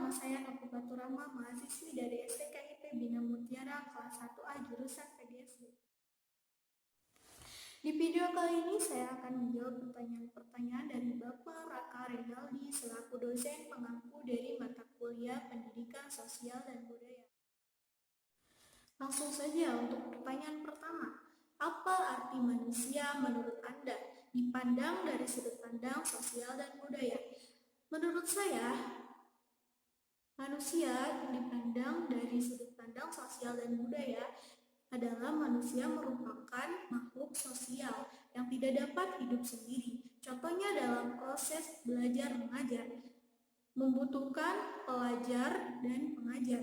nama saya Novi Baturama, mahasiswi dari STKIP Bina Mutiara kelas 1A jurusan PGSD. Di video kali ini saya akan menjawab pertanyaan-pertanyaan dari Bapak Raka Renaldi selaku dosen pengampu dari mata kuliah Pendidikan Sosial dan Budaya. Langsung saja untuk pertanyaan pertama. Apa arti manusia menurut Anda dipandang dari sudut pandang sosial dan budaya? Menurut saya, manusia dipandang dari sudut pandang sosial dan budaya adalah manusia merupakan makhluk sosial yang tidak dapat hidup sendiri. Contohnya dalam proses belajar mengajar, membutuhkan pelajar dan pengajar.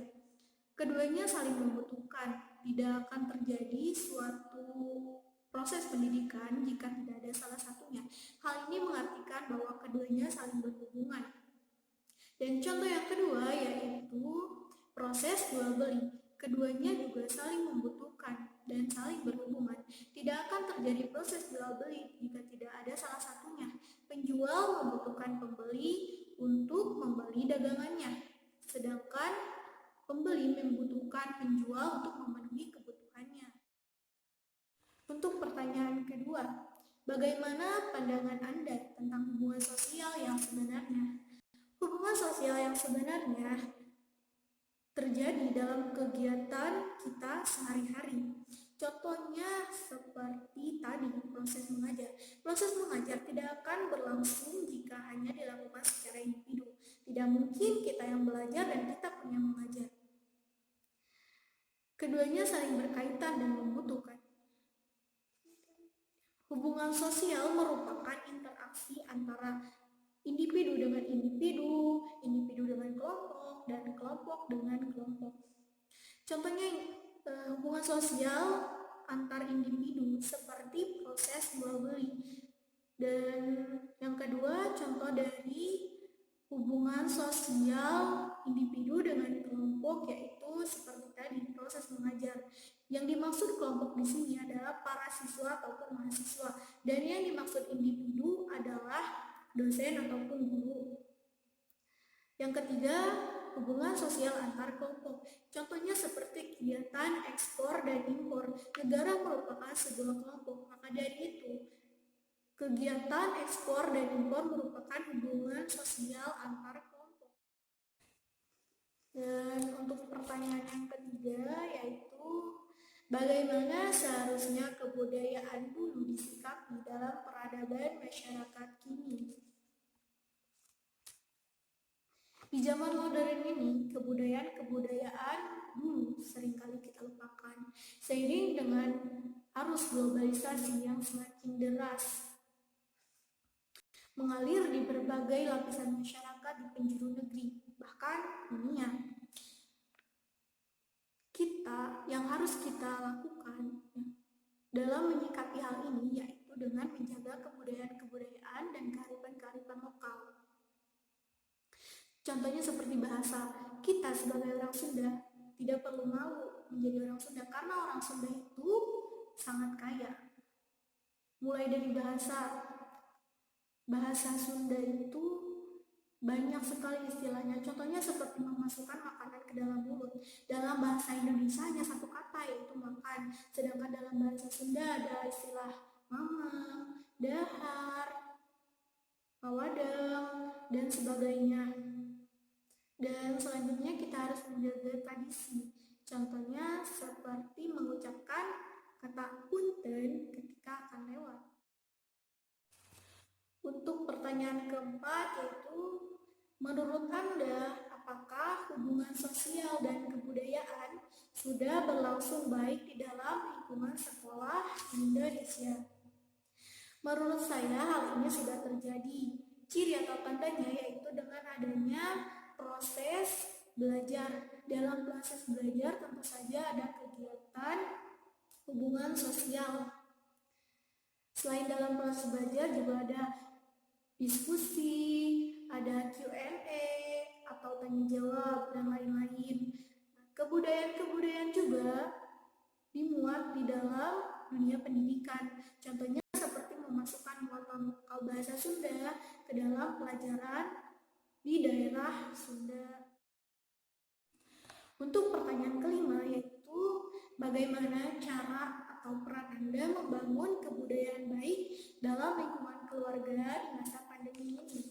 Keduanya saling membutuhkan, tidak akan terjadi suatu proses pendidikan jika tidak ada salah satunya. Hal ini mengartikan bahwa keduanya saling berhubungan. Dan contoh yang kedua yaitu proses jual beli. Keduanya juga saling membutuhkan dan saling berhubungan. Tidak akan terjadi proses jual beli jika tidak ada salah satunya. Penjual membutuhkan pembeli untuk membeli dagangannya, sedangkan pembeli membutuhkan penjual untuk memenuhi kebutuhannya. Untuk pertanyaan kedua, bagaimana pandangan Anda tentang hubungan sosial yang sebenarnya? Hubungan sosial yang sebenarnya terjadi dalam kegiatan kita sehari-hari. Contohnya seperti tadi, proses mengajar. Proses mengajar tidak akan berlangsung jika hanya dilakukan secara individu. Tidak mungkin kita yang belajar dan kita pun yang mengajar. Keduanya saling berkaitan dan membutuhkan. Hubungan sosial merupakan interaksi antara individu dengan individu, individu dengan kelompok, dan kelompok dengan kelompok. Contohnya hubungan sosial antar individu seperti proses jual beli. Dan yang kedua, contoh dari hubungan sosial individu dengan kelompok yaitu seperti tadi proses mengajar. Yang dimaksud kelompok di sini adalah para siswa ataupun mahasiswa, dan yang dimaksud individu adalah dosen ataupun guru. Yang ketiga, hubungan sosial antar kelompok. Contohnya seperti kegiatan ekspor dan impor. Negara merupakan sebuah kelompok, maka dari itu kegiatan ekspor dan impor merupakan hubungan sosial antar kelompok. Dan untuk pertanyaan yang ketiga yaitu bagaimana seharusnya kebudayaan dulu disikapi dalam peradaban masyarakat kini? Di zaman modern ini, kebudayaan dulu seringkali kita lupakan. Seiring dengan arus globalisasi yang semakin deras mengalir di berbagai lapisan masyarakat di penjuru negeri, bahkan dunia. Yang harus kita lakukan dalam menyikapi hal ini yaitu dengan menjaga kebudayaan dan kearifan-kearifan lokal. Contohnya seperti bahasa. Kita sebagai orang Sunda tidak perlu malu menjadi orang Sunda karena orang Sunda itu sangat kaya. Mulai dari bahasa Sunda itu banyak sekali istilahnya. Contohnya seperti memasukkan makanan ke dalam mulut. Dalam bahasa Indonesia hanya satu kata yaitu makan. Sedangkan dalam bahasa Sunda ada istilah mamang, dahar, mawadang, dan sebagainya. Dan selanjutnya kita harus menjaga tradisi. Contohnya seperti mengucapkan kata punten ketika akan lewat. Untuk pertanyaan keempat yaitu, menurut Anda, apakah hubungan sosial dan kebudayaan sudah berlangsung baik di dalam lingkungan sekolah di Indonesia? Menurut saya hal ini sudah terjadi. Ciri atau tandanya yaitu dengan adanya proses belajar. Dalam proses belajar tentu saja ada kegiatan hubungan sosial. Selain dalam proses belajar juga ada diskusi, ada Q&A atau tanya jawab dan lain-lain. Kebudayaan juga dimuat di dalam dunia pendidikan. Contohnya seperti memasukkan muatan lokal bahasa Sunda ke dalam pelajaran di daerah Sunda. Untuk pertanyaan kelima yaitu bagaimana cara atau peran Anda membangun kebudayaan baik dalam lingkungan keluarga di masa pandemi ini?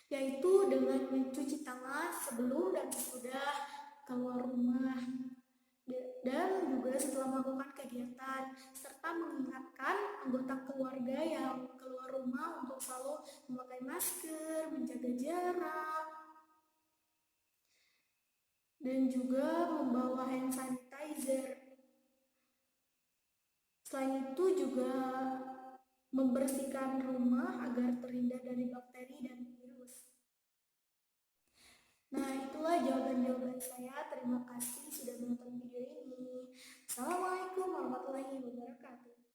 Yaitu dengan mencuci tangan sebelum dan sesudah keluar rumah dan juga setelah melakukan kegiatan, serta mengingatkan anggota keluarga yang keluar rumah untuk selalu memakai masker, menjaga jarak, dan juga membawa hand sanitizer. Selain itu juga membersihkan rumah agar terhindar dari bakteri dan virus. Nah, itulah jawaban-jawaban saya. Terima kasih sudah menonton video ini. Assalamualaikum warahmatullahi wabarakatuh.